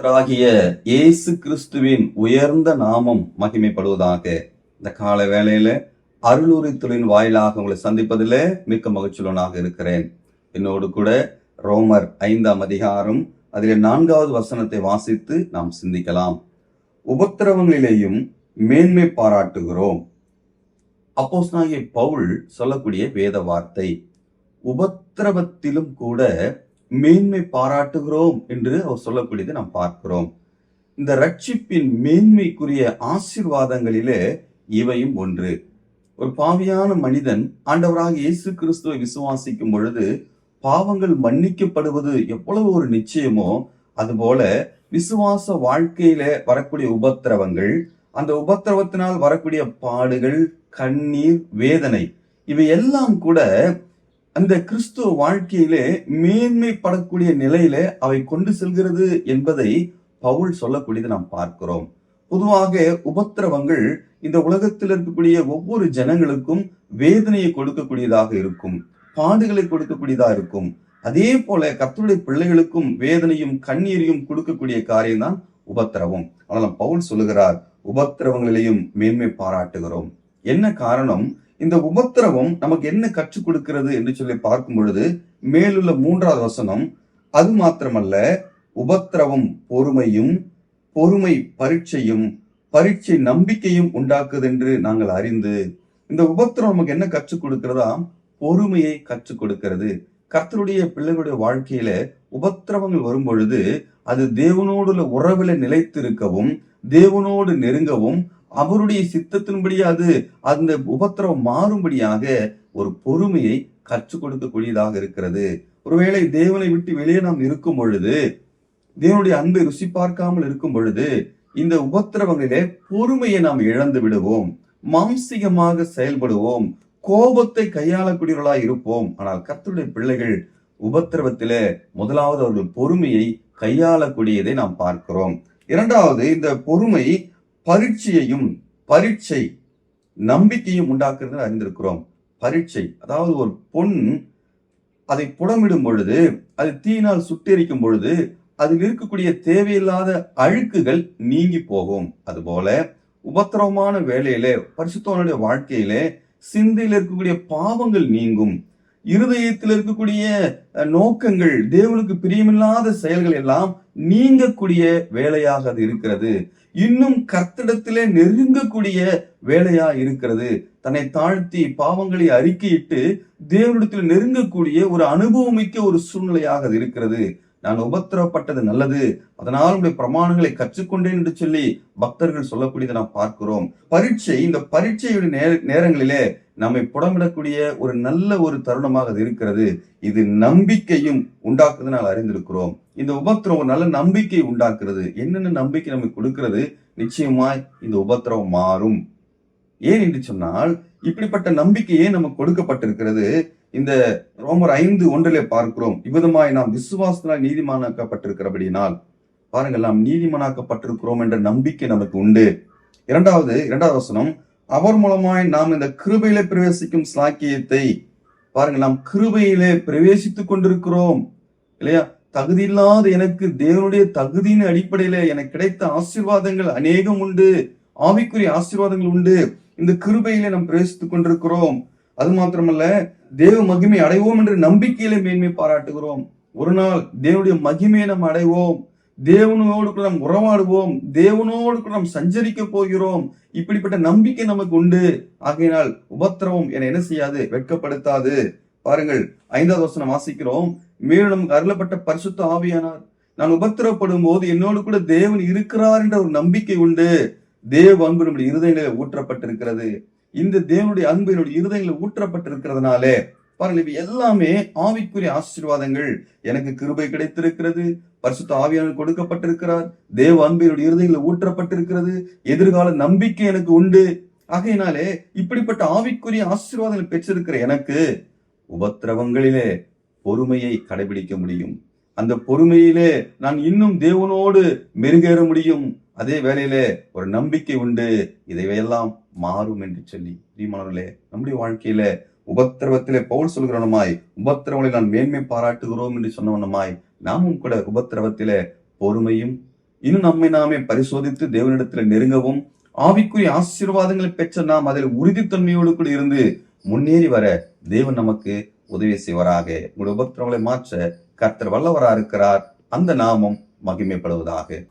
கர்த்தராகிய இயேசு கிறிஸ்துவின் உயர்ந்த நாமம் மகிமைப்படுவதாக. இந்த கால வேளையில அருளுரித்தலின் வாயிலாக உங்களை சந்திப்பதிலே மிக்க மகிழ்ச்சியுள்ளவனாக இருக்கிறேன். என்னோடு கூட ரோமர் 5ஆம் அதிகாரம் அதிலே 4வது வசனத்தை வாசித்து நாம் சிந்திக்கலாம். உபத்திரவங்களிலேயும் மேன்மை பாராட்டுகிறோம். அப்போஸ்தலனாகிய பவுல் சொல்லக்கூடிய வேத வார்த்தை, உபத்திரவத்திலும் கூட மேன்மை பாராட்டுகிறோம் என்று அவர் சொல்லக்கூடியதை நாம் பார்க்கிறோம். இந்த ரட்சிப்பின் மேன்மைக்குரிய ஆசீர்வாதங்களிலே இவையும் ஒன்று. ஒரு பாவியான மனிதன் ஆண்டவராக இயேசு கிறிஸ்துவை விசுவாசிக்கும் பொழுது பாவங்கள் மன்னிக்கப்படுவது எவ்வளவு ஒரு நிச்சயமோ, அதுபோல விசுவாச வாழ்க்கையில வரக்கூடிய உபத்திரவங்கள், அந்த உபத்திரவத்தினால் வரக்கூடிய பாடுகள், கண்ணீர், வேதனை, இவை எல்லாம் கூட அந்த கிறிஸ்துவ வாழ்க்கையிலே மேன்மைப்படக்கூடிய நிலையில அவை கொண்டு செல்கிறது என்பதை பவுல் சொல்லக்கூடியதை நாம் பார்க்கிறோம். பொதுவாக உபத்திரவங்கள் இந்த உலகத்தில் இருக்கக்கூடிய ஒவ்வொரு ஜனங்களுக்கும் வேதனையை கொடுக்கக்கூடியதாக இருக்கும், பாடுகளை கொடுக்கக்கூடியதாக இருக்கும். அதே போல கர்த்தருடைய பிள்ளைகளுக்கும் வேதனையும் கண்ணீரையும் கொடுக்கக்கூடிய காரியம்தான் உபத்திரவம். ஆனால் பவுல் சொல்லுகிறார், உபத்திரவங்களிலேயும் மேன்மை பாராட்டுகிறோம். என்ன காரணம்? இந்த உபத்திரவம் நமக்கு என்ன கற்றுக் கொடுக்கிறது என்று சொல்லி பார்க்கும் பொழுது மேலுள்ள 3வது வசனம், அது மாத்திரமல்ல, உபத்திரவம் பொறுமையும், பொறுமை பரீட்சையும், பரீட்சை நம்பிக்கையும் உண்டாக்குது என்று நாங்கள் அறிந்து. இந்த உபத்திரவம் நமக்கு என்ன கற்றுக் கொடுக்கிறதா? பொறுமையை கற்றுக் கொடுக்கிறது. கர்த்தருடைய பிள்ளைகளுடைய வாழ்க்கையில உபத்திரவங்கள் வரும் பொழுது அது தேவனோடு உறவில நிலைத்திருக்கவும், தேவனோடு நெருங்கவும், அவருடைய சித்தத்தின்படி அது அந்த உபத்திரவம் மாறும்படியாக ஒரு பொறுமையை கற்றுக் கொடுக்கக்கூடியதாக இருக்கிறது. ஒருவேளை தேவனை விட்டு வெளியே நாம் இருக்கும் பொழுது, தேவனுடைய அன்பை ருசி பார்க்காமல் இருக்கும் பொழுது, இந்த உபத்திரவங்களிலே பொறுமையை நாம் இழந்து விடுவோம், மாம்சிகமாக செயல்படுவோம், கோபத்தை கையாளக்கூடியவர்களாய் இருப்போம். ஆனால் கர்த்தருடைய பிள்ளைகள் உபத்திரவத்திலே முதலாவது அவர்கள் பொறுமையை கையாளக்கூடியதை நாம் பார்க்கிறோம். இரண்டாவது, இந்த பொறுமை பரீட்சையையும், பரீட்சை நம்பிக்கையும் உண்டாக்குறது அறிந்திருக்கிறோம். பரீட்சை, அதாவது ஒரு பொன் அதை புடமிடும் பொழுது, அது தீயினால் சுட்டெரிக்கும் பொழுது அதில் இருக்கக்கூடிய தேவையில்லாத அழுக்குகள் நீங்கி போகும். அதுபோல உபத்திரவமான வேலையிலே, பரிசுத்தவானுடைய வாழ்க்கையிலே சிந்தையில் இருக்கக்கூடிய பாவங்கள் நீங்கும், இருதயத்தில் இருக்கக்கூடிய நோக்கங்கள், தேவனுக்கு பிரியமில்லாத செயல்கள் எல்லாம் நீங்கக்கூடிய வேலையாக அது இருக்கிறது. இன்னும் கர்த்தரிடத்திலே நெருங்கக்கூடிய வேலையா இருக்கிறது. தன்னை தாழ்த்தி பாவங்களை அறிக்கையிட்டு தேவனிடத்தில் நெருங்கக்கூடிய ஒரு அனுபவமிக்க ஒரு சூழ்நிலையாக அது இருக்கிறது. நான் உபத்திரவப்பட்டது நல்லது, அதனால் உடைய பிரமாணங்களை கற்றுக்கொண்டேன் என்று சொல்லி பக்தர்கள் சொல்லக்கூடியதை நாம் பார்க்கிறோம். பரீட்சை, இந்த பரீட்சையுடைய நேரங்களிலே நம்மை புடமிடக்கூடிய ஒரு நல்ல ஒரு தருணமாக அது இருக்கிறது. இது நம்பிக்கையும் உண்டாக்குறது நாங்கள் அறிந்திருக்கிறோம். இந்த உபத்திரவம் ஒரு நல்ல நம்பிக்கை உண்டாக்குறது. என்னென்ன நம்பிக்கை நமக்கு கொடுக்கிறது? நிச்சயமாய் இந்த உபத்திரவம் மாறும். ஏன் என்று சொன்னால், இப்படிப்பட்ட நம்பிக்கையே நமக்கு கொடுக்கப்பட்டிருக்கிறது. இந்த ரோமர் 5:1 பார்க்கிறோம், இவ்விதமாய் நாம் விசுவாசத்தினால் நீதிமானாக்கப்பட்டிருக்கிறபடியினால், பாருங்கள், நாம் நீதிமானாக்கப்பட்டிருக்கிறோம் என்ற நம்பிக்கை நமக்கு உண்டு. இரண்டாவது வசனம், அவர் மூலமாய் நாம் இந்த கிருபையிலே பிரவேசிக்கும் ஸ்லாக்கியத்தை, பாருங்கள், நாம் கிருபையிலே பிரவேசித்துக் கொண்டிருக்கிறோம் இல்லையா? தகுதி இல்லாத எனக்கு தேவனுடைய தகுதியின் அடிப்படையில எனக்கு கிடைத்த ஆசீர்வாதங்கள் அநேகம் உண்டு, ஆவிக்குரிய ஆசீர்வாதங்கள் உண்டு. இந்த கிருபையிலே நாம் பிரவேசித்துக் கொண்டிருக்கிறோம். அது மாத்திரமல்ல, தேவ மகிமை அடைவோம் என்று நம்பிக்கையில மேன்மை பாராட்டுகிறோம். ஒரு நாள் தேவனுடைய மகிமையை நாம் அடைவோம், தேவனோடு கூட நாம் உறவாடுவோம், தேவனோடு கூட நாம் சஞ்சரிக்க போகிறோம். இப்படிப்பட்ட நம்பிக்கை நமக்கு உண்டு. ஆகையினால் உபத்திரவம் என என்ன செய்யாது? வெட்கப்படுத்தாது. பாருங்கள், 5வது வசனம் வாசிக்கிறோம், மேலும் நமக்கு அருளப்பட்ட பரிசுத்த ஆவியானார். நான் உபத்திரவப்படும் போது என்னோடு கூட தேவன் இருக்கிறார் என்ற ஒரு நம்பிக்கை உண்டு. தேவ அன்பு நம்முடைய இருதயங்களில் ஊற்றப்பட்டிருக்கிறது. இந்த தேவனுடைய அன்பு என்னுடைய இருதயங்களில் ஊற்றப்பட்டிருக்கிறதுனாலே, பாருங்கள், இவை எல்லாமே ஆவிக்குரிய ஆசீர்வாதங்கள். எனக்கு கிருபை கிடைத்திருக்கிறது, பரிசுத்த ஆவியானவர் கொடுக்கப்பட்டிருக்கிறார், தேவ அன்பு என்னுடைய இருதயங்களில் ஊற்றப்பட்டிருக்கிறது, எதிர்கால நம்பிக்கை எனக்கு உண்டு. ஆகையினாலே இப்படிப்பட்ட ஆவிக்குரிய ஆசீர்வாதங்களை பெற்றிருக்கிற எனக்கு உபத்திரவங்களிலே பொறுமையை கடைபிடிக்க முடியும். அந்த பொறுமையிலே நான் இன்னும் தேவனோடு மெருகேற முடியும். அதே வேளையிலே ஒரு நம்பிக்கை உண்டு, இதையெல்லாம் மாறும் என்று சொல்லி. பிரியமானவர்களே, நம்முடைய வாழ்க்கையில உபத்திரவத்திலே பவுல் சொல்கிறவனமாய், உபத்திரவங்களை நான் மேன்மை பாராட்டுகிறோம் என்று சொன்னவனமாய், நாமும் கூட உபத்திரவத்திலே பொறுமையும் இன்னும் நம்மை நாமே பரிசோதித்து தேவனிடத்தில் நெருங்கவும், ஆவிக்குரிய ஆசீர்வாதங்களை பெற்ற நாம் அதில் உறுதித்தன்மையோடு கூட இருந்து முன்னேறி வர தேவன் நமக்கு உதவி செய்வாராக. உங்களுடைய உபத்திரவங்களை மாற்ற கர்த்தர் வல்லவராக இருக்கிறார். அந்த நாமம் மகிமைப்படுவதாக.